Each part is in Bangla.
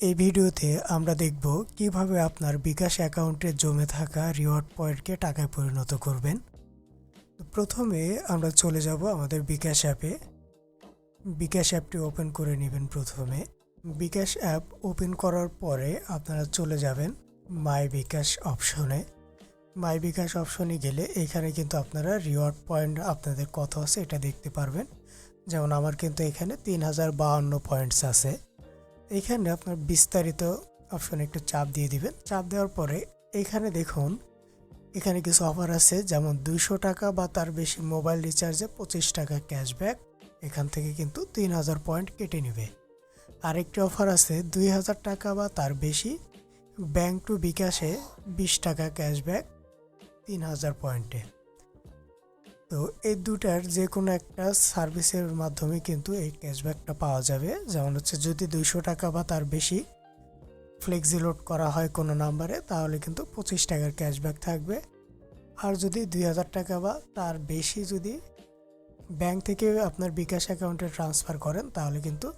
এই ভিডিওতে আমরা দেখব কিভাবে আপনার বিকাশ অ্যাকাউন্টে জমে থাকা রিওয়ার্ড পয়েন্টকে টাকায় পরিণত করবেন। প্রথমে আমরা চলে যাব আমাদের বিকাশ অ্যাপে। বিকাশ অ্যাপটি ওপেন করে নেবেন। প্রথমে বিকাশ অ্যাপ ওপেন করার পরে আপনারা চলে যাবেন মাই বিকাশ অপশনে। মাই বিকাশ অপশনে গেলে এখানে কিন্তু আপনারা রিওয়ার্ড পয়েন্ট আপনাদের কত আছে এটা দেখতে পারবেন। যেমন আমার কিন্তু এখানে 3052 পয়েন্টস আছে। এখানে আপনার বিস্তারিত অপশনে একটু চাপ দিয়ে দিবেন। চাপ দেওয়ার পরে এখানে দেখুন, এখানে কিছু অফার আছে, যেমন 200 টাকা বা তার বেশি মোবাইল রিচার্জে 25 টাকা ক্যাশব্যাক। এখান থেকে কিন্তু 3000 পয়েন্ট কেটে নেবে। আরেকটি অফার আছে 2000 টাকা বা তার বেশি ব্যাংক টু বিকাশে 20 টাকা ক্যাশব্যাক 3000 পয়েন্টে। তো এই দুটার যে কোনো একটা সার্ভিসের মাধ্যমে কিন্তু এই ক্যাশব্যাকটা পাওয়া যাবে। যেমন হচ্ছে যদি 200 টাকা বা তার বেশি ফ্লেক্সি লোড করা হয় কোনো নাম্বারে, তাহলে কিন্তু 25 টাকার ক্যাশব্যাক থাকবে। আর যদি 2000 টাকা বা তার বেশি যদি ব্যাংক থেকে আপনার বিকাশ অ্যাকাউন্টে ট্রান্সফার করেন, তাহলে কিন্তু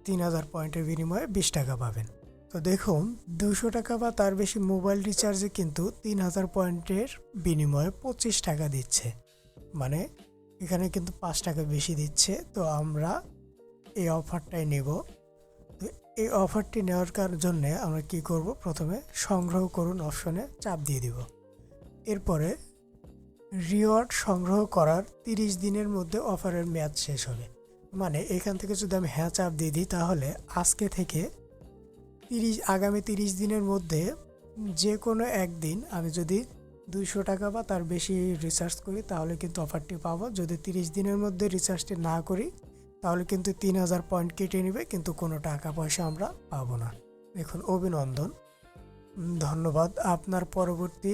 3000 পয়েন্টের বিনিময়ে 20 টাকা পাবেন। তো দেখুন, 200 টাকা বা তার বেশি মোবাইল রিচার্জে কিন্তু 3000 পয়েন্টের বিনিময়ে 25 টাকা দিচ্ছে, মানে এখানে কিন্তু 5 টাকা বেশি দিচ্ছে। তো আমরা এই অফারটাই নেব। তো এই অফারটি নেওয়ার জন্য আমরা কি করব, প্রথমে সংগ্রহ করুন অপশনে চাপ দিয়ে দিব। এরপরে রিওয়ার্ড সংগ্রহ করার 30 দিনের মধ্যে অফারের মেয়াদ শেষ হবে। মানে এখান থেকে যদি আমি হ্যাঁ চাপ দিয়ে দিই, তাহলে আজকে থেকে আগামী 30 দিনের মধ্যে যে কোনো একদিন আমি যদি 200 টাকা বা তার বেশি রিচার্জ করি, তাহলে কিন্তু অফারটি পাবো। যদি 30 দিনের মধ্যে রিচার্জটি না করি, তাহলে কিন্তু 3000 পয়েন্ট কেটে নেবে, কিন্তু কোনো টাকা পয়সা আমরা পাবো না। দেখুন, অভিনন্দন, ধন্যবাদ, আপনার পরবর্তী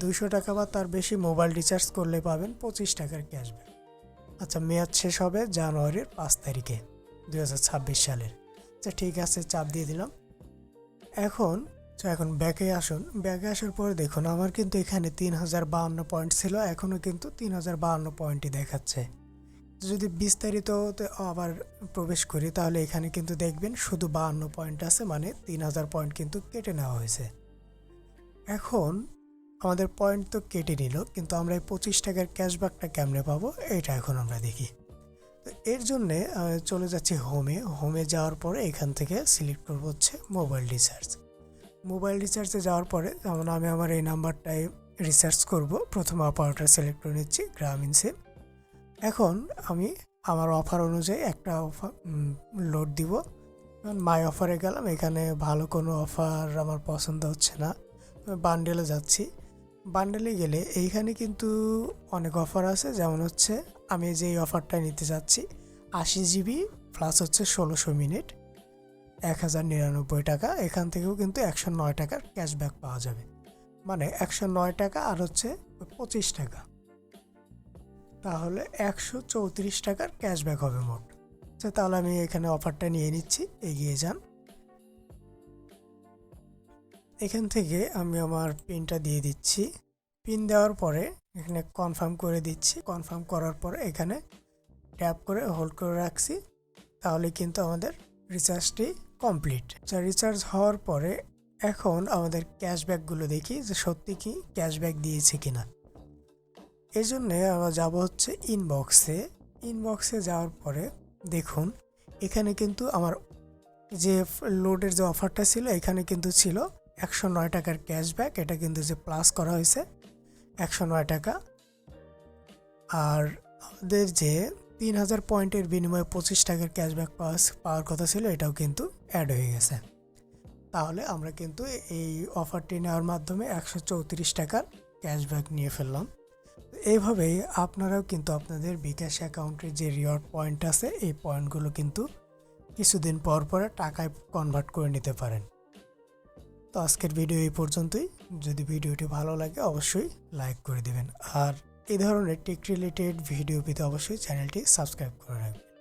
200 টাকা বা তার বেশি মোবাইল রিচার্জ করলে পাবেন 25 টাকার ক্যাশব্যাক। আচ্ছা, মেয়াদ শেষ হবে জানুয়ারির 5 তারিখে 2026 সালের। আচ্ছা ঠিক আছে, চাপ দিয়ে দিলাম। এখন ব্যাকে আসুন। ব্যাকে আসার পরে দেখুন, আমার কিন্তু এখানে 3052 পয়েন্ট ছিল, এখনও কিন্তু 3052 পয়েন্টই দেখাচ্ছে। যদি বিস্তারিততে আবার প্রবেশ করি, তাহলে এখানে কিন্তু দেখবেন শুধু 52 পয়েন্ট আছে, মানে 3000 পয়েন্ট কিন্তু কেটে নেওয়া হয়েছে। এখন আমাদের পয়েন্ট তো কেটে নিল, কিন্তু আমরা এই 25 টাকার ক্যাশব্যাকটা কেমনে পাবো, এটা এখন আমরা দেখি। তো এর জন্যে চলে যাচ্ছি হোমে যাওয়ার পরে এখান থেকে সিলেক্ট করবো হচ্ছে মোবাইল রিচার্জ। মোবাইল রিচার্জে যাওয়ার পরে যেমন আমি আমার এই নাম্বারটায় রিচার্জ করব, প্রথমে অপারেটর সিলেক্ট করে নিচ্ছি গ্রামীণ সিম। এখন আমি আমার অফার অনুযায়ী একটা অফার লোড দিব। মাই অফারে গেলাম, এখানে ভালো কোনো অফার আমার পছন্দ হচ্ছে না, বান্ডেলে যাচ্ছি। বান্ডেলে গেলে এইখানে কিন্তু অনেক অফার আছে, যেমন হচ্ছে আমি যে অফারটা নিতে যাচ্ছি 80 জিবি প্লাস হচ্ছে 1600 মিনিট 1099 টাকা। এখান থেকেও কিন্তু 109 টাকার ক্যাশব্যাক পাওয়া যাবে, মানে 109 টাকা আর হচ্ছে 25 টাকা, তাহলে 134 টাকার ক্যাশব্যাক হবে মোট। তাহলে আমি এখানে অফারটা নিয়ে নিচ্ছি, এগিয়ে যান। এখান থেকে আমি আমার পিনটা দিয়ে দিচ্ছি। পিন দেওয়ার পরে এখানে কনফার্ম করে দিচ্ছি। কনফার্ম করার পরে এখানে ট্যাপ করে হোল্ড করে রাখছি, তাহলে কিন্তু আমাদের রিচার্জটি কমপ্লিট। রিচার্জ হওয়ার পরে এখন আমাদের ক্যাশব্যাকগুলো দেখি যে সত্যি কি ক্যাশব্যাক দিয়েছে কিনা। এই জন্যে আমরা যাব হচ্ছে ইনবক্সে যাওয়ার পরে দেখুন, এখানে কিন্তু আমার যে লোডের যে অফারটা ছিল, এখানে কিন্তু ছিল 109 টাকার ক্যাশব্যাক। এটা কিন্তু যে প্লাস করা হয়েছে 109 টাকা। আর আমাদের যে 3000 পয়েন্টের বিনিময়ে 25 টাকার ক্যাশব্যাক পাওয়ার কথা ছিল, এটাও কিন্তু অ্যাড হয়ে গেছে। তাহলে আমরা কিন্তু এই অফারটি নেওয়ার মাধ্যমে 134 টাকার ক্যাশব্যাক নিয়ে ফেললাম। এইভাবেই আপনারাও কিন্তু আপনাদের বিকাশ অ্যাকাউন্টের যে রিওয়ার্ড পয়েন্ট আছে, এই পয়েন্টগুলো কিন্তু কিছুদিন পর পরে টাকায় কনভার্ট করে নিতে পারেন। তো আজকের ভিডিও এই পর্যন্তই। যদি ভিডিওটি ভালো লাগে অবশ্যই লাইক করে দেবেন, আর এই ধরনের টেক রিলেটেড ভিডিও পেতে অবশ্যই চ্যানেলটি সাবস্ক্রাইব করে রাখবেন।